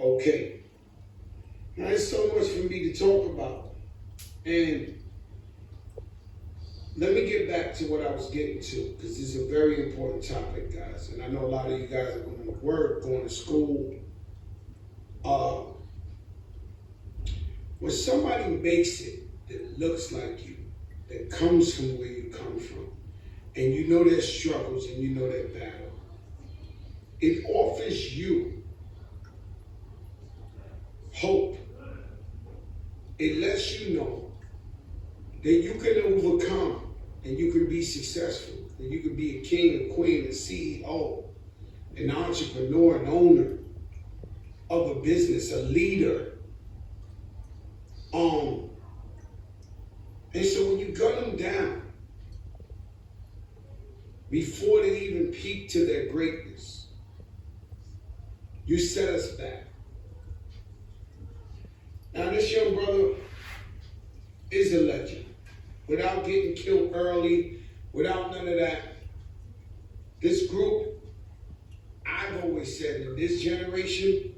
Okay. Now, there's so much for me to talk about. And let me get back to what I was getting to, because this is a very important topic, guys. And I know a lot of you guys are going to work, going to school. When somebody makes it that looks like you, that comes from where you come from, and you know their struggles and you know their battle, it offers you hope. It lets you know that you can overcome and you can be successful, and you can be a king, a queen, a CEO, an entrepreneur, an owner of a business, a leader. And so when you gun them down, before they even peak to their greatness, you set us back. Now this young brother is a legend. Without getting killed early, without none of that. This group, I've always said that this generation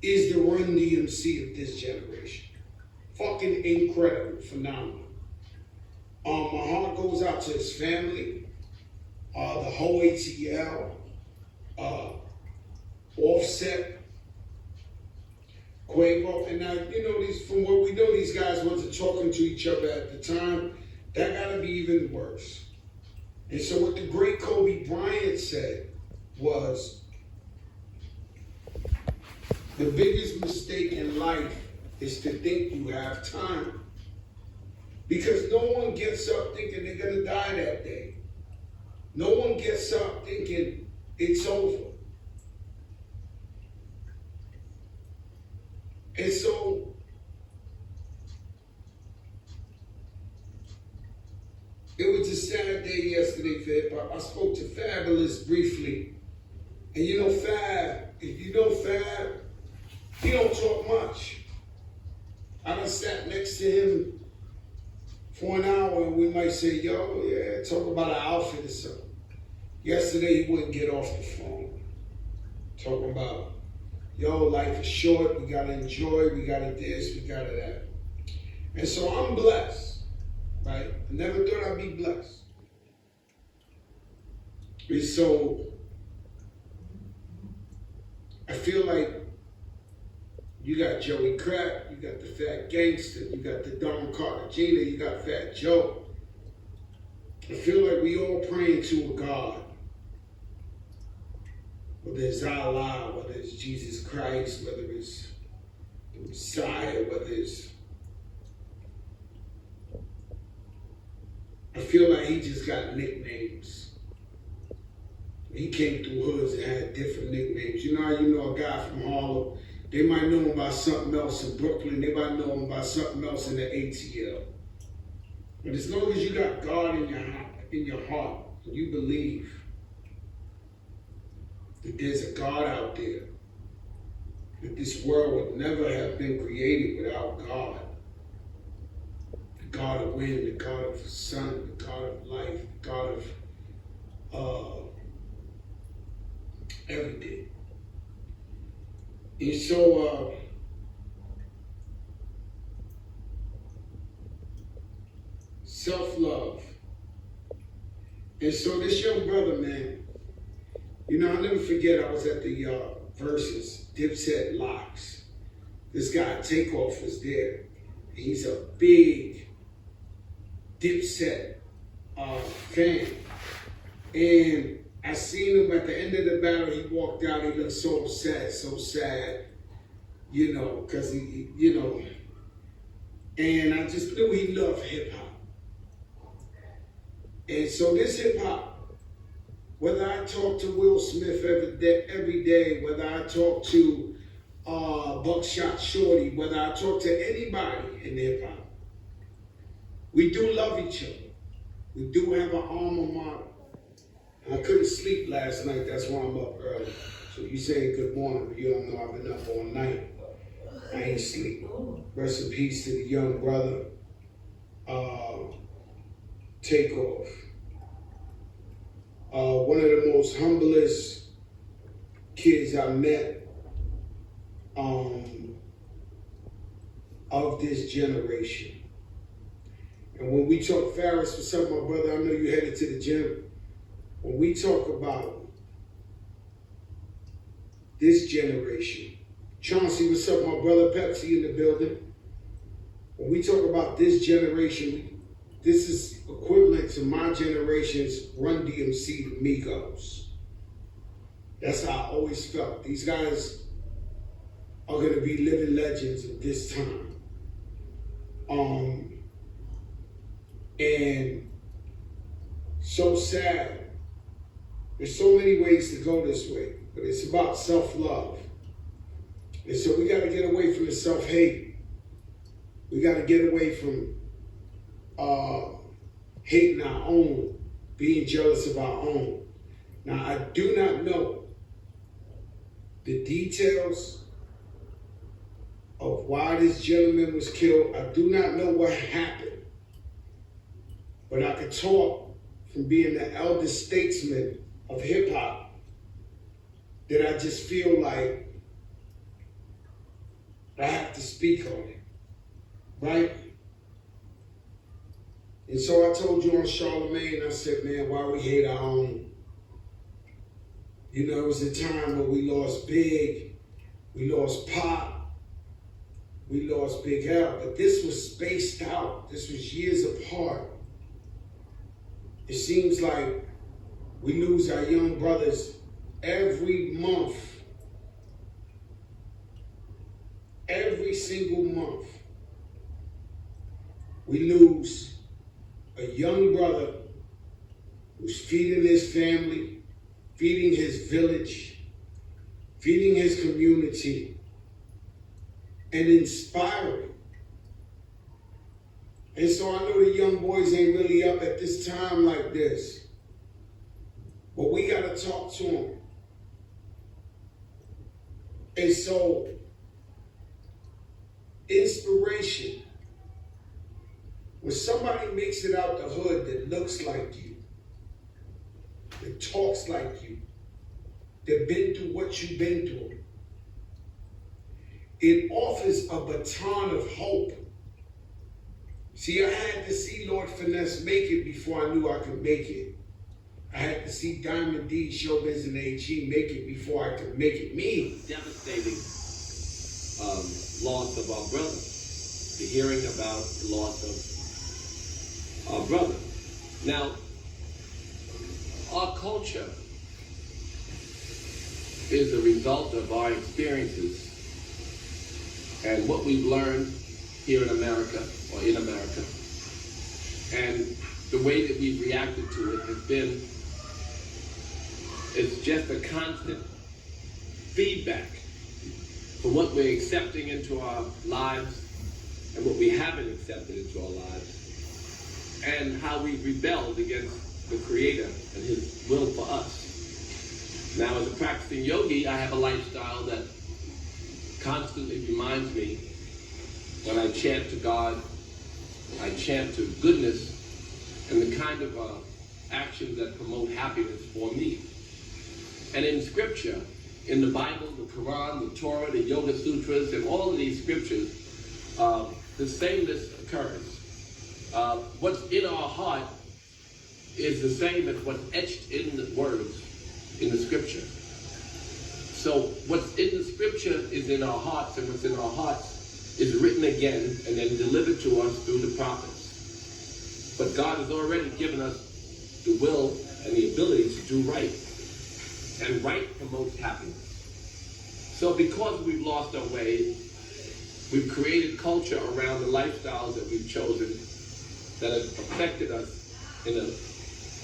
is the Run DMC of this generation. Fucking incredible, phenomenal. My heart goes out to his family, the whole ATL, Offset, Quavo, and now, from what we know, these guys wasn't talking to each other at the time. That gotta be even worse. And so what the great Kobe Bryant said was, the biggest mistake in life is to think you have time. Because no one gets up thinking they're gonna die that day. No one gets up thinking it's over. And so, it was a sad day yesterday for hip hop. I spoke to Fabulous briefly. And Fab, if you know Fab, he don't talk much. I done sat next to him for an hour and we might say, yo, yeah, talk about an outfit or something. Yesterday he wouldn't get off the phone. Talking about, yo, life is short, we gotta enjoy, we gotta this, we gotta that. And so I'm blessed, right? I never thought I'd be blessed. And so I feel like you got Joey Crack, you got the Fat Gangster, you got the Don Cartagena, you got Fat Joe. I feel like we all praying to a God. Whether it's Allah, whether it's Jesus Christ, whether it's the Messiah, whether it's... I feel like he just got nicknames. He came through hoods and had different nicknames. You know how you know a guy from Harlem? They might know him by something else in Brooklyn. They might know him by something else in the ATL. But as long as you got God in your heart, and you believe that there's a God out there, that this world would never have been created without God. The God of wind, the God of the sun, the God of life, the God of everything. And so, self-love. And so this young brother, man, I'll never forget, I was at the Versus, Dipset Locks. This guy, Takeoff, was there. He's a big Dipset fan. And I seen him at the end of the battle. He walked out. He looked so sad, because and I just knew he loved hip hop. And so this hip hop, whether I talk to Will Smith every day, whether I talk to Buckshot Shorty, whether I talk to anybody in hip hop, we do love each other. We do have an alma mater. I couldn't sleep last night, that's why I'm up early. So you saying good morning, but you don't know I've been up all night. I ain't sleep. Rest in peace to the young brother, Takeoff. One of the most humblest kids I met. of this generation. And when we talk, Farris, what's up, my brother? I know you headed to the gym. When we talk about this generation, Chauncey, what's up, my brother? Pepsi in the building. When we talk about this generation, this is equivalent to my generation's Run DMC, the Migos. That's how I always felt. These guys are going to be living legends of this time. And so sad. There's so many ways to go this way, but it's about self-love. And so we got to get away from the self-hate. We got to get away from hating our own, being jealous of our own. Now, I do not know the details of why this gentleman was killed. I do not know what happened. But I could talk from being the eldest statesman of hip hop that I just feel like I have to speak on it, right? And so I told you on Charlemagne, I said, man, why we hate our own? You know, it was a time where we lost Big, we lost Pop, we lost Big L, but this was spaced out. This was years apart. It seems like we lose our young brothers every month. Every single month. We lose a young brother who's feeding his family, feeding his village, feeding his community, and inspiring. And so I know the young boys ain't really up at this time like this. But we got to talk to them. And so, inspiration. When somebody makes it out the hood that looks like you, that talks like you, that been through what you've been through, it offers a baton of hope. See, I had to see Lord Finesse make it before I knew I could make it. I had to see Diamond D, Showbiz, and AG make it before I could make it me. Devastating loss of our brother. The hearing about the loss of our brother. Now, our culture is a result of our experiences and what we've learned here in America, or in America. And the way that we've reacted to it has been, it's just a constant feedback for what we're accepting into our lives and what we haven't accepted into our lives, and how we've rebelled against the Creator and His will for us. Now, as a practicing yogi, I have a lifestyle that constantly reminds me, when I chant to God, I chant to goodness and the kind of actions that promote happiness for me. And in Scripture, in the Bible, the Quran, the Torah, the Yoga Sutras, and all of these scriptures, the sameness occurs. What's in our heart is the same as what's etched in the words in the Scripture. So what's in the Scripture is in our hearts, and what's in our hearts is written again and then delivered to us through the prophets. But God has already given us the will and the ability to do right. And right promotes happiness. So because we've lost our way, we've created culture around the lifestyles that we've chosen that have affected us in a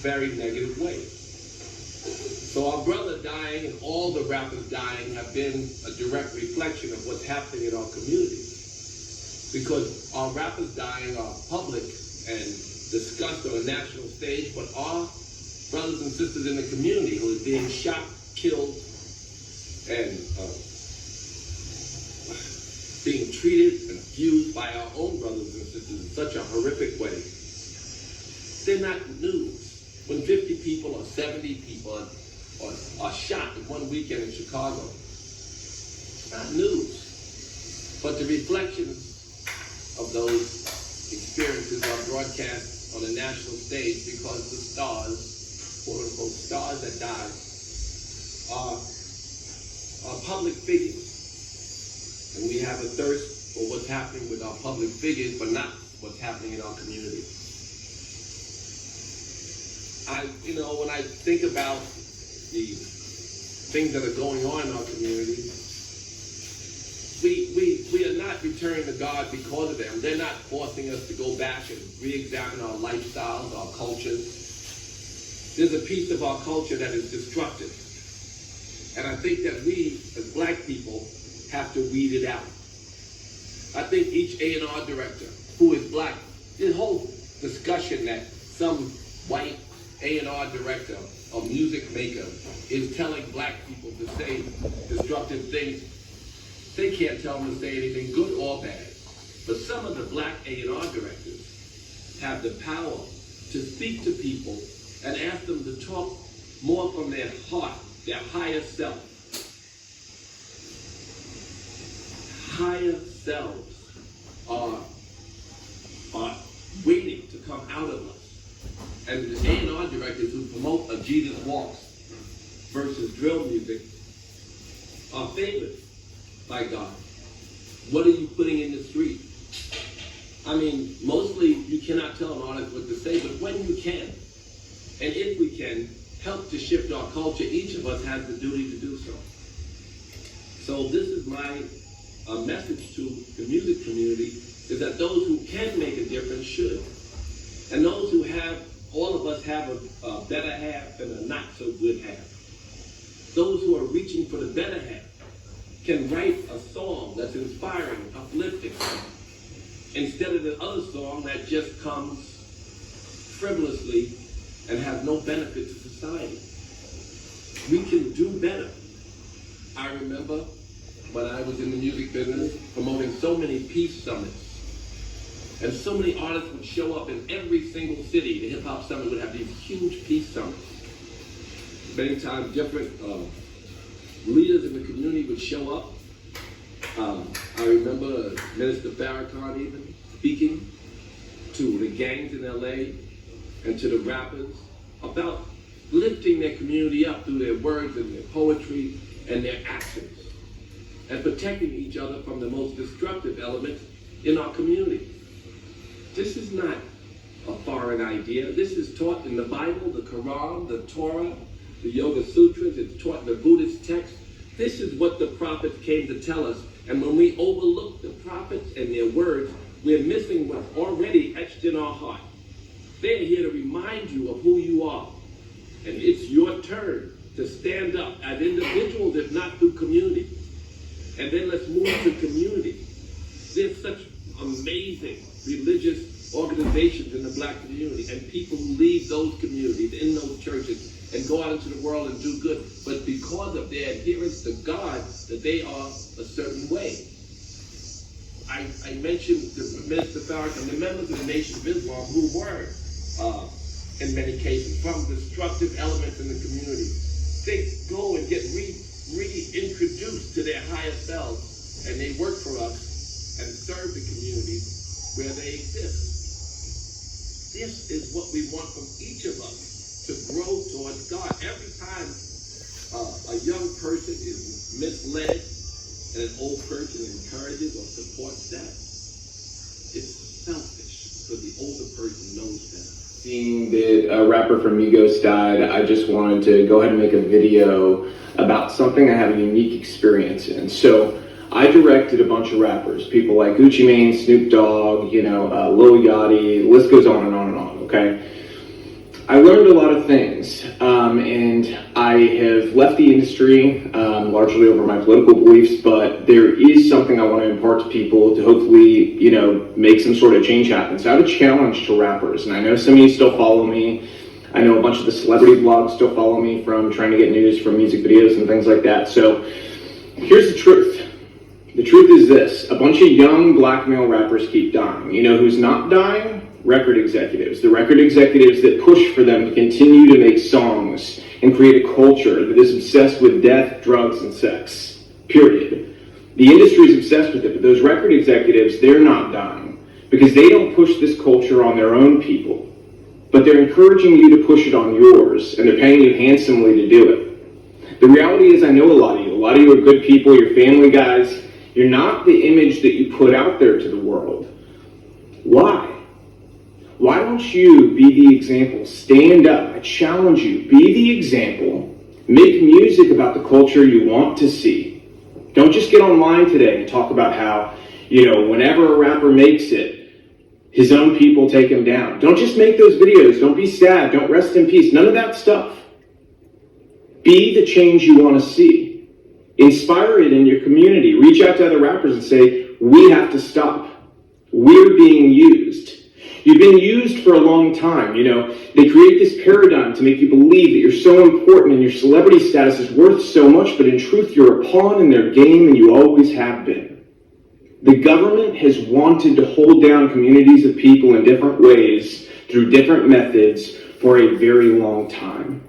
very negative way. So our brother dying and all the rappers dying have been a direct reflection of what's happening in our communities. Because our rappers dying are public and discussed on a national stage, but our brothers and sisters in the community who are being shot, killed, and being treated and abused by our own brothers and sisters in such a horrific way, they're not news. When 50 people or 70 people are shot in one weekend in Chicago, it's not news. But the reflections of those experiences are broadcast on a national stage because the stars, quote unquote, stars that die, are public figures. And we have a thirst for what's happening with our public figures, but not what's happening in our community. When I think about the things that are going on in our community, we are not returning to God because of them. They're not forcing us to go back and re-examine our lifestyles, our cultures. There's a piece of our culture that is destructive. And I think that we, as black people, have to weed it out. I think each A&R director who is black, this whole discussion that some white A&R director or music maker is telling black people to say destructive things, they can't tell them to say anything good or bad. But some of the black A&R directors have the power to speak to people and ask them to talk more from their heart, their higher self. Higher selves are waiting to come out of us. And the A&R directors who promote a Jesus Walks versus drill music are favored by God. What are you putting in the street? I mean, mostly you cannot tell an artist what to say, but when you can, and if we can, help to shift our culture, each of us has the duty to do so. So this is my message to the music community, is that those who can make a difference should. And those who have, all of us have a better half and a not so good half. Those who are reaching for the better half can write a song that's inspiring, uplifting, instead of the other song that just comes frivolously and has no benefit to society. We can do better. I remember when I was in the music business promoting so many peace summits, and so many artists would show up in every single city. The Hip Hop Summit would have these huge peace summits. Many times different leaders in the community would show up. I remember Minister Farrakhan even speaking to the gangs in LA and to the rappers about lifting their community up through their words and their poetry and their actions, and protecting each other from the most destructive elements in our community. This is not a foreign idea. This is taught in the Bible, the Quran, the Torah, the Yoga Sutras. It's taught in the Buddhist text. This is what the prophets came to tell us. And when we overlook the prophets and their words, we're missing what's already etched in our heart. They're here to remind you of who you are. And it's your turn to stand up as individuals, if not through community. And then let's move to community. There's such amazing religious organizations in the black community, and people who leave those communities in those churches and go out into the world and do good. But because of their adherence to God, that they are a certain way. I mentioned the Minister Farrakhan, the members of the Nation of Islam who were, in many cases, from destructive elements in the community. They go and get reintroduced to their higher selves, and they work for us and serve the communities where they exist. This is what we want from each of us, to grow towards God. Every time a young person is misled and an old person encourages or supports that, it's selfish, because the older person knows better. Seeing that a rapper from Migos died, I just wanted to go ahead and make a video about something I have a unique experience in. So I directed a bunch of rappers, people like Gucci Mane, Snoop Dogg, Lil Yachty, the list goes on and on and on, okay? I learned a lot of things, and I have left the industry largely over my political beliefs, but there is something I want to impart to people to hopefully, make some sort of change happen. So I have a challenge to rappers, and I know some of you still follow me. I know a bunch of the celebrity blogs still follow me from trying to get news from music videos and things like that. So here's the truth. The truth is this: a bunch of young black male rappers keep dying. You know who's not dying? Record executives. The record executives that push for them to continue to make songs and create a culture that is obsessed with death, drugs, and sex. Period. The industry is obsessed with it, but those record executives, they're not dying because they don't push this culture on their own people, but they're encouraging you to push it on yours, and they're paying you handsomely to do it. The reality is, I know a lot of you. A lot of you are good people, you're family guys. You're not the image that you put out there to the world. Why? Why don't you be the example? Stand up. I challenge you. Be the example. Make music about the culture you want to see. Don't just get online today and talk about how, whenever a rapper makes it, his own people take him down. Don't just make those videos. Don't be sad. Don't rest in peace. None of that stuff. Be the change you want to see. Inspire it in your community. Reach out to other rappers and say, we have to stop. We're being used. You've been used for a long time. They create this paradigm to make you believe that you're so important and your celebrity status is worth so much, but in truth, you're a pawn in their game and you always have been. The government has wanted to hold down communities of people in different ways through different methods for a very long time.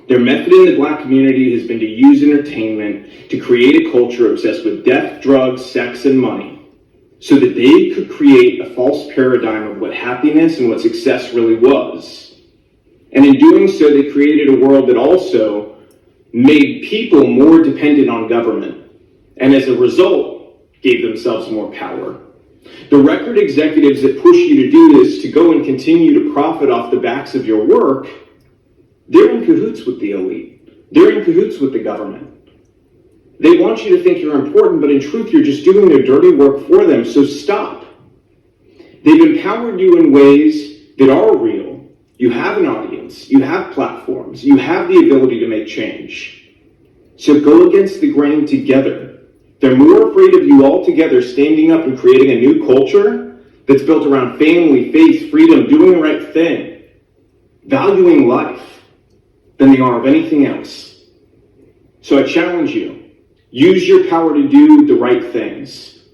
Their method in the Black community has been to use entertainment to create a culture obsessed with death, drugs, sex, and money, so that they could create a false paradigm of what happiness and what success really was. And in doing so, they created a world that also made people more dependent on government, and as a result, gave themselves more power. The record executives that push you to do this, to go and continue to profit off the backs of your work, they're in cahoots with the elite. They're in cahoots with the government. They want you to think you're important, but in truth, you're just doing their dirty work for them, so stop. They've empowered you in ways that are real. You have an audience. You have platforms. You have the ability to make change. So go against the grain together. They're more afraid of you all together standing up and creating a new culture that's built around family, faith, freedom, doing the right thing, valuing life, than they are of anything else. So I challenge you. Use your power to do the right things.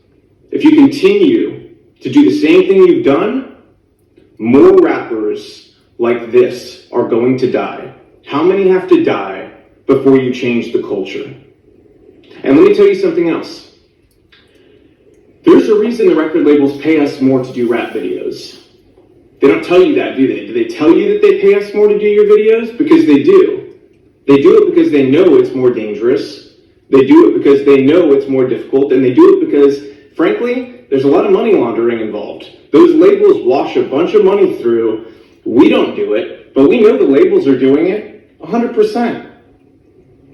If you continue to do the same thing you've done, more rappers like this are going to die. How many have to die before you change the culture? And let me tell you something else. There's a reason the record labels pay us more to do rap videos. They don't tell you that, do they? Do they tell you that they pay us more to do your videos? Because they do. They do it because they know it's more dangerous. They do it because they know it's more difficult, and they do it because, frankly, there's a lot of money laundering involved. Those labels wash a bunch of money through. We don't do it, but we know the labels are doing it 100%.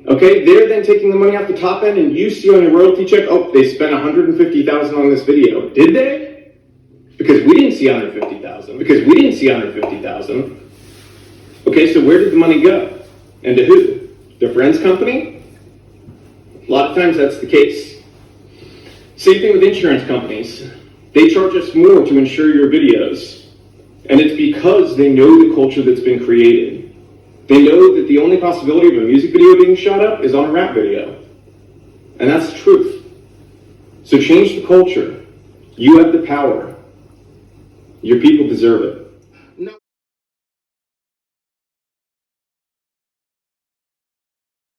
Okay, they're then taking the money off the top end, and you see on your royalty check, oh, they spent $150,000 on this video. Did they? Because we didn't see $150,000. Because we didn't see $150,000. Okay, so where did the money go? And to who? Their friend's company? A lot of times that's the case. Same thing with insurance companies. They charge us more to insure your videos. And it's because they know the culture that's been created. They know that the only possibility of a music video being shot up is on a rap video. And that's the truth. So change the culture. You have the power. Your people deserve it.